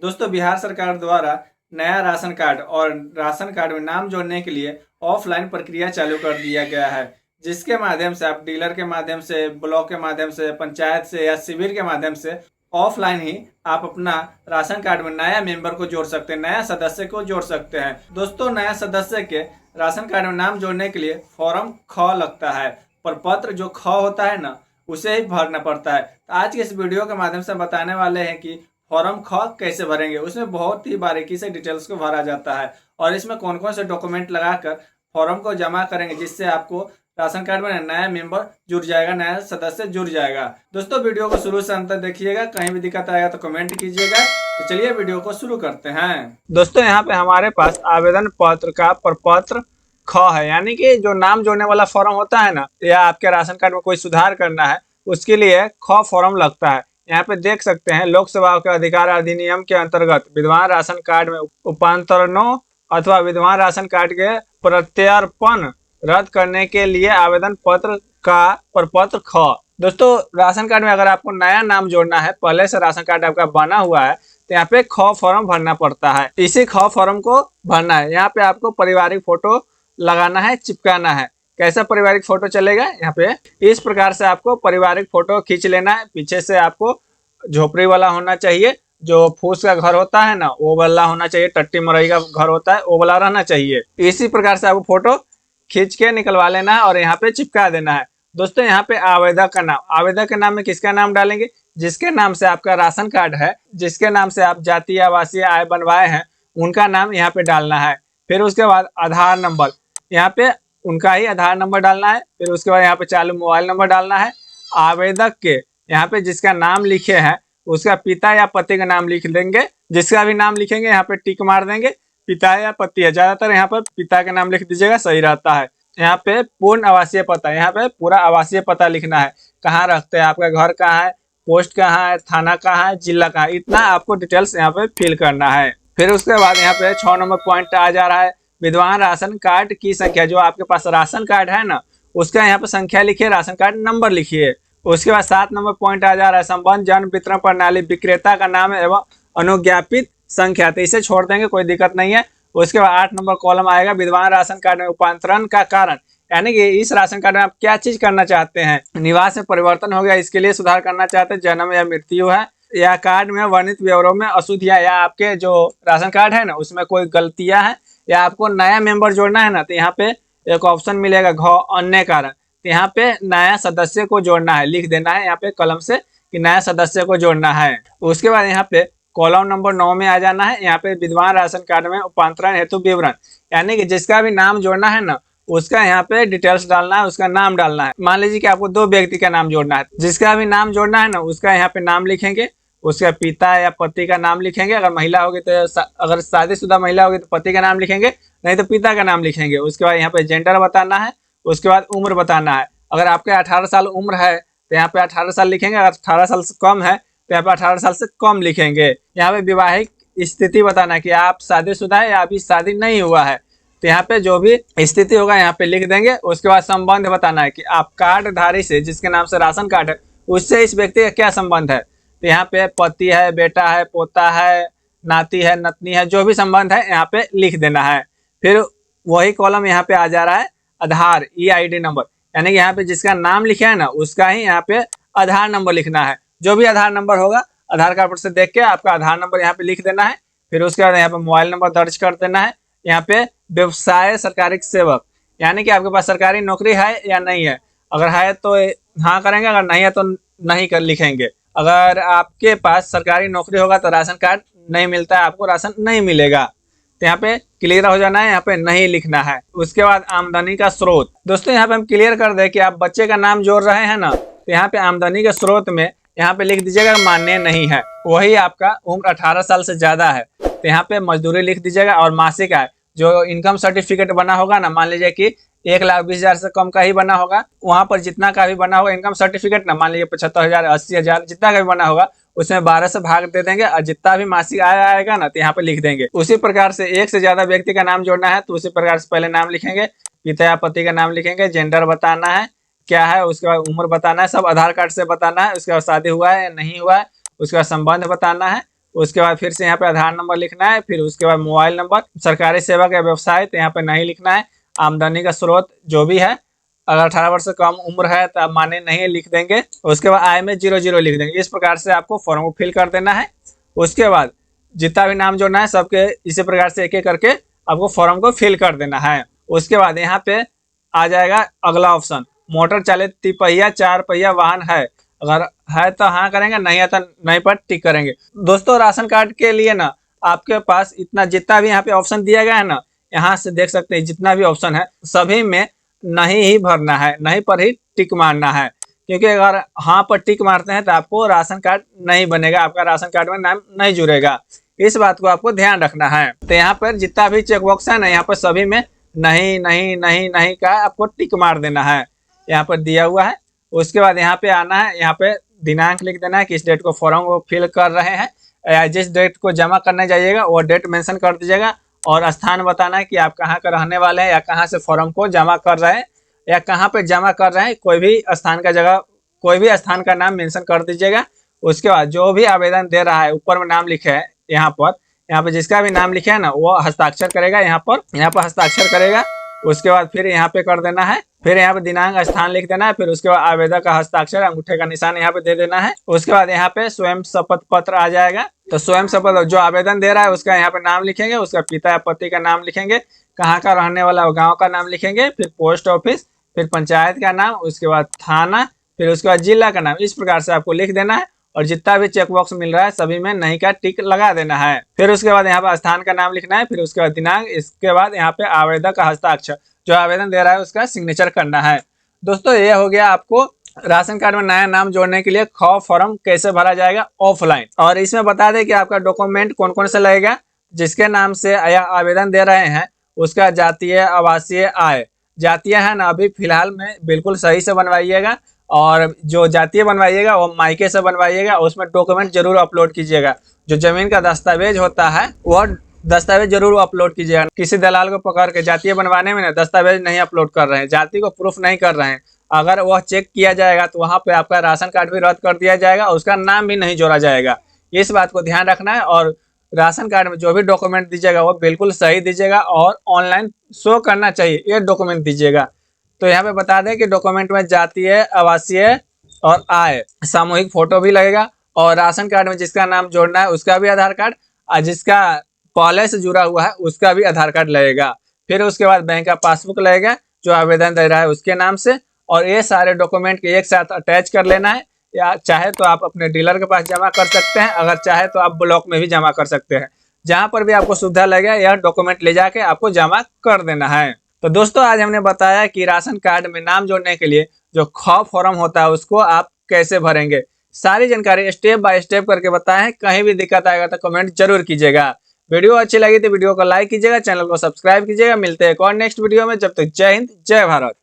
दोस्तों, बिहार सरकार द्वारा नया राशन कार्ड और राशन कार्ड में नाम जोड़ने के लिए ऑफलाइन प्रक्रिया चालू कर दिया गया है, जिसके माध्यम से आप डीलर के माध्यम से, ब्लॉक के माध्यम से, पंचायत से या शिविर के माध्यम से ऑफलाइन ही आप अपना राशन कार्ड में नया मेंबर को जोड़ सकते हैं, नया सदस्य को जोड़ सकते हैं। दोस्तों, नया सदस्य के राशन कार्ड में नाम जोड़ने के लिए फॉर्म ख लगता है, पर पत्र जो ख होता है ना, उसे ही भरना पड़ता है। तो आज के इस वीडियो के माध्यम से बताने वाले हैं कि फॉर्म ख कैसे भरेंगे। उसमें बहुत ही बारीकी से डिटेल्स को भरा जाता है और इसमें कौन कौन से डॉक्यूमेंट लगाकर फॉर्म को जमा करेंगे, जिससे आपको राशन कार्ड में नया मेंबर जुड़ जाएगा, नया सदस्य जुड़ जाएगा। दोस्तों, वीडियो को शुरू से अंत तक देखिएगा, कहीं भी दिक्कत आएगा तो कमेंट कीजिएगा। तो चलिए वीडियो को शुरू करते हैं। दोस्तों, यहाँ पे हमारे पास आवेदन पत्र का प्रपत्र ख है, यानी कि जो नाम जोड़ने वाला फॉर्म होता है ना, या आपके राशन कार्ड में कोई सुधार करना है उसके लिए ख फॉर्म लगता है। यहाँ पे देख सकते हैं, लोक सेवा के अधिकार अधिनियम के अंतर्गत विद्यमान राशन कार्ड में उपांतरणों अथवा विद्यमान राशन कार्ड के प्रत्यर्पण रद्द करने के लिए आवेदन पत्र का प्रपत्र ख। दोस्तों, राशन कार्ड में अगर आपको नया नाम जोड़ना है, पहले से राशन कार्ड आपका बना हुआ है, तो यहाँ पे ख फॉर्म भरना पड़ता है। इसी ख फॉर्म को भरना है। यहाँ पे आपको पारिवारिक फोटो लगाना है, चिपकाना है। कैसा पारिवारिक फोटो चलेगा, यहाँ पे इस प्रकार से आपको पारिवारिक फोटो खींच लेना है। पीछे से आपको झोपड़ी वाला होना चाहिए, जो फूस का घर होता है ना, वो वाला होना चाहिए। टट्टी मरई का घर होता है, वो वाला रहना चाहिए। इसी प्रकार से आपको फोटो खींच के निकलवा लेना है और यहाँ पे चिपका देना है। दोस्तों, यहाँ पे आवेदक का नाम, आवेदक के नाम में किसका नाम डालेंगे? जिसके नाम से आपका राशन कार्ड है, जिसके नाम से आप जातीय आवासीय आय बनवाए हैं, उनका नाम यहाँ पे डालना है। फिर उसके बाद आधार नंबर, यहाँ पे उनका ही आधार नंबर डालना है। फिर उसके बाद यहाँ पे चालू मोबाइल नंबर डालना है। आवेदक के यहाँ पे जिसका नाम लिखे हैं उसका पिता या पति का नाम लिख देंगे। जिसका भी नाम लिखेंगे यहाँ पे टिक मार देंगे, पिता या पति है। ज्यादातर यहाँ पर पिता का नाम लिख दीजिएगा, सही रहता है। यहाँ पे पूर्ण आवासीय पता, यहाँ पे पूरा आवासीय पता लिखना है। कहाँ रखते हैं, आपका घर कहाँ है, पोस्ट कहाँ है, थाना कहाँ है, जिला कहाँ है, इतना आपको डिटेल्स यहाँ पे फिल करना है। फिर उसके बाद यहाँ पे 6 नंबर पॉइंट आ जा रहा है, विद्यमान राशन कार्ड की संख्या। जो आपके पास राशन कार्ड है ना, उसका यहाँ पे संख्या लिखिए, राशन कार्ड नंबर लिखिए। उसके बाद 7 नंबर पॉइंट आ जा रहा है, संबंध जन वितरण प्रणाली, विक्रेता का नाम एवं अनुज्ञापित संख्या। तो इसे छोड़ देंगे, कोई दिक्कत नहीं है। उसके बाद 8 नंबर कॉलम आएगा, विद्यमान राशन कार्ड में उपांतरण का कारण, यानी कि इस राशन कार्ड में आप क्या चीज करना चाहते हैं। निवास में परिवर्तन हो गया, इसके लिए सुधार करना चाहते हैं, जन्म या मृत्यु है, या कार्ड में वर्णित ब्यौरों में अशुद्धियां, या आपके जो राशन कार्ड है ना उसमें कोई गलतियां हैं, या आपको नया मेंबर जोड़ना है ना, तो यहाँ पे एक ऑप्शन मिलेगा घ अन्य कारण। तो यहाँ पे नया सदस्य को जोड़ना है, लिख देना है यहाँ पे कलम से कि नया सदस्य को जोड़ना है। उसके बाद यहाँ पे कॉलम नंबर 9 में आ जाना है। यहाँ पे विद्यमान राशन कार्ड में उपांतरण हेतु विवरण, यानी कि जिसका भी नाम जोड़ना है ना, उसका यहाँ पे डिटेल्स डालना है, उसका नाम डालना है। मान लीजिए कि आपको 2 व्यक्ति का नाम जोड़ना है, जिसका भी नाम जोड़ना है ना उसका यहाँ पे नाम लिखेंगे, उसका पिता या पति का नाम लिखेंगे। अगर महिला होगी तो अगर शादीशुदा महिला होगी तो पति का नाम लिखेंगे, नहीं तो पिता का नाम लिखेंगे। उसके बाद यहाँ पे जेंडर बताना है, उसके बाद उम्र बताना है। अगर आपके 18 साल उम्र है तो यहाँ पे 18 साल लिखेंगे, अगर 18 साल से कम है तो यहाँ पे 18 साल से कम लिखेंगे। यहाँ पे विवाहिक स्थिति बताना है कि आप शादीशुदा है या अभी शादी नहीं हुआ है, तो यहाँ पे जो भी स्थिति होगा यहाँ पे लिख देंगे। उसके बाद संबंध बताना है कि आप कार्डधारी से, जिसके नाम से राशन कार्ड है, उससे इस व्यक्ति का क्या संबंध है। तो यहाँ पे पति है, बेटा है, पोता है, नाती है, नतनी है, जो भी संबंध है यहाँ पे लिख देना है। फिर वही कॉलम यहाँ पे आ जा रहा है आधार EID नंबर, यानी कि यहाँ पे जिसका नाम लिखा है ना उसका ही यहाँ पे आधार नंबर लिखना है। जो भी आधार नंबर होगा आधार कार्ड पर से देख के आपका आधार नंबर यहाँ पे लिख देना है। फिर उसके बाद यहाँ पे मोबाइल नंबर दर्ज कर देना है। यहाँ पे व्यवसाय सरकारी सेवक, यानी कि आपके पास सरकारी नौकरी है या नहीं है। अगर है तो हाँ करेंगे, अगर नहीं है तो नहीं कर लिखेंगे। अगर आपके पास सरकारी नौकरी होगा तो राशन कार्ड नहीं मिलता है, आपको राशन नहीं मिलेगा। तो यहाँ पे क्लियर हो जाना है, यहाँ पे नहीं लिखना है। उसके बाद आमदनी का स्रोत, दोस्तों यहाँ पे हम क्लियर कर दें कि आप बच्चे का नाम जोड़ रहे हैं ना, तो यहाँ पे आमदनी के स्रोत में यहाँ पे लिख दीजिएगा मान्य नहीं है, वही आपका उम्र 18 साल से ज्यादा है तो यहाँ पे मजदूरी लिख दीजिएगा। और मासिक आय, जो इनकम सर्टिफिकेट बना होगा ना, मान लीजिए कि 1,20,000 से कम का ही बना होगा, वहां पर जितना का भी बना होगा इनकम सर्टिफिकेट ना, मान लीजिए 75,000, 80,000, जितना का भी बना होगा उसमें 12 से भाग दे देंगे, और जितना भी मासिक आय आएगा ना तो यहाँ पे लिख देंगे। उसी प्रकार से एक से ज्यादा व्यक्ति का नाम जोड़ना है तो उसी प्रकार से पहले नाम लिखेंगे, पिता या पति का नाम लिखेंगे, जेंडर बताना है क्या है, उसके बाद उम्र बताना है, सब आधार कार्ड से बताना है। उसके बाद शादी हुआ है या नहीं हुआ है, उसके बाद संबंध बताना है। उसके बाद फिर से यहाँ पे आधार नंबर लिखना है, फिर उसके बाद मोबाइल नंबर, सरकारी सेवा का व्यवसाय तो यहाँ पे नहीं लिखना है, आमदनी का स्रोत जो भी है, अगर 18 वर्ष से कम उम्र है तो आप माने नहीं लिख देंगे। उसके बाद आय में 00 लिख देंगे। इस प्रकार से आपको फॉर्म को फिल कर देना है। उसके बाद जितना भी नाम जोड़ना है सबके इसी प्रकार से एक एक करके आपको फॉर्म को फिल कर देना है। उसके बाद यहाँ पे आ जाएगा अगला ऑप्शन, मोटर चालित तिपहिया 4 पहिया वाहन है, अगर है तो हाँ करेंगे, नहीं है तो नहीं पर टिक करेंगे। दोस्तों राशन कार्ड के लिए ना आपके पास इतना जितना भी यहाँ पे ऑप्शन दिया गया है ना, यहाँ से देख सकते हैं जितना भी ऑप्शन है सभी में नहीं ही भरना है, नहीं पर ही टिक मारना है, क्योंकि अगर हाँ पर टिक मारते हैं तो आपको राशन कार्ड नहीं बनेगा, आपका राशन कार्ड में नाम नहीं जुड़ेगा। इस बात को आपको ध्यान रखना है। तो यहाँ पर जितना भी चेक बॉक्स है ना, यहाँ पर सभी में नहीं नहीं नहीं नहीं का आपको टिक मार देना है, यहाँ पर दिया हुआ है। उसके बाद यहाँ पे आना है, यहाँ पे दिनांक लिख देना है, किस डेट को फॉर्म को फिल कर रहे हैं, या जिस डेट को जमा करने जाइएगा वो डेट मेंशन कर दीजिएगा, और स्थान बताना है कि आप कहाँ का रहने वाले हैं या कहाँ से फॉर्म को जमा कर रहे हैं या कहाँ पे जमा कर रहे हैं, कोई भी स्थान का जगह, कोई भी स्थान का नाम मेंशन कर दीजिएगा। उसके बाद जो भी आवेदन दे रहा है ऊपर में नाम लिखे है, यहाँ पर जिसका भी नाम लिखे है ना वो हस्ताक्षर करेगा, यहाँ पर हस्ताक्षर करेगा। उसके बाद फिर यहाँ पे कर देना है, फिर यहाँ पे दिनांक स्थान लिख देना है, फिर उसके बाद आवेदक का हस्ताक्षर अंगूठे का निशान यहाँ पे दे देना है। उसके बाद यहाँ पे स्वयं शपथ पत्र आ जाएगा, तो स्वयं शपथ जो आवेदन दे रहा है उसका यहाँ पे नाम लिखेंगे, उसका पिता या पति का नाम लिखेंगे, कहाँ का रहने वाला गाँव का नाम लिखेंगे, फिर पोस्ट ऑफिस, फिर पंचायत का नाम, उसके बाद थाना, फिर उसके बाद जिला का नाम। इस प्रकार से आपको लिख देना है, और जितना भी चेक बॉक्स मिल रहा है सभी में नहीं का टिक लगा देना है। फिर उसके बाद यहाँ पर स्थान का नाम लिखना है, फिर उसके बाद दिनांक, इसके बाद यहाँ पे आवेदक का हस्ताक्षर, जो आवेदन दे रहा है उसका सिग्नेचर करना है। दोस्तों ये हो गया आपको राशन कार्ड में नया नाम जोड़ने के लिए ख फॉर्म कैसे भरा जाएगा ऑफलाइन। और इसमें बता दें कि आपका डॉक्यूमेंट कौन कौन से लगेगा। जिसके नाम से आवेदन दे रहे हैं उसका जातीय, आवासीय, आय, जातीय है ना अभी फिलहाल में बिल्कुल सही से बनवाइएगा, और जो जातीय बनवाइएगा वो मायके से बनवाइएगा, उसमें डॉक्यूमेंट जरूर अपलोड कीजिएगा। जो जमीन का दस्तावेज होता है वह दस्तावेज जरूर अपलोड कीजिएगा। किसी दलाल को पकड़ के जातीय बनवाने में ना दस्तावेज नहीं अपलोड कर रहे हैं, जाति को प्रूफ नहीं कर रहे हैं, अगर वह चेक किया जाएगा तो वहाँ पे आपका राशन कार्ड भी रद्द कर दिया जाएगा, उसका नाम भी नहीं जोड़ा जाएगा। इस बात को ध्यान रखना है, और राशन कार्ड में जो भी डॉक्यूमेंट दीजिएगा वो बिल्कुल सही दीजिएगा और ऑनलाइन शो करना चाहिए, ये डॉक्यूमेंट दीजिएगा। तो यहाँ पे बता दें कि डॉक्यूमेंट में जातीय, आवासीय और आय, सामूहिक फोटो भी लगेगा, और राशन कार्ड में जिसका नाम जोड़ना है उसका भी आधार कार्ड, और जिसका पहले से जुड़ा हुआ है उसका भी आधार कार्ड लगेगा। फिर उसके बाद बैंक का पासबुक लगेगा जो आवेदन दे रहा है उसके नाम से, और ये सारे डॉक्यूमेंट के एक साथ अटैच कर लेना है, या चाहे तो आप अपने डीलर के पास जमा कर सकते हैं, अगर चाहे तो आप ब्लॉक में भी जमा कर सकते हैं, जहां पर भी आपको सुविधा लगे यह डॉक्यूमेंट ले जाके आपको जमा कर देना है। तो दोस्तों आज हमने बताया कि राशन कार्ड में नाम जोड़ने के लिए जो ख फॉर्म होता है उसको आप कैसे भरेंगे। सारी जानकारी स्टेप बाय स्टेप करके बताए हैं। कहीं भी दिक्कत आएगा तो कमेंट जरूर कीजिएगा। वीडियो अच्छी लगी तो वीडियो को लाइक कीजिएगा, चैनल को सब्सक्राइब कीजिएगा। मिलते हैं एक और नेक्स्ट वीडियो में, जब तक जय हिंद जय भारत।